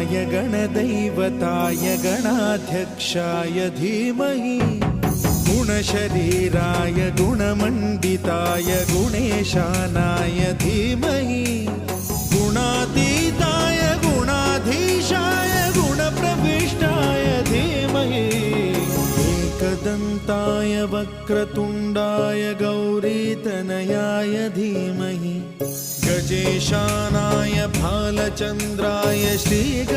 गणाध्यक्षाय गणदैवताय गणाध्यक्षाय धीमहि गुणशरीराय गुणमण्डिताय गुणेशानाय धीमहि गुणातीताय गुणाधीशाय गुणप्रविष्टाय धीमहि एकदन्ताय वक्रतुण्डाय गौरीतनयाय धीमहि गजेशानाय भालचन्द्राय श्रीगणेशाय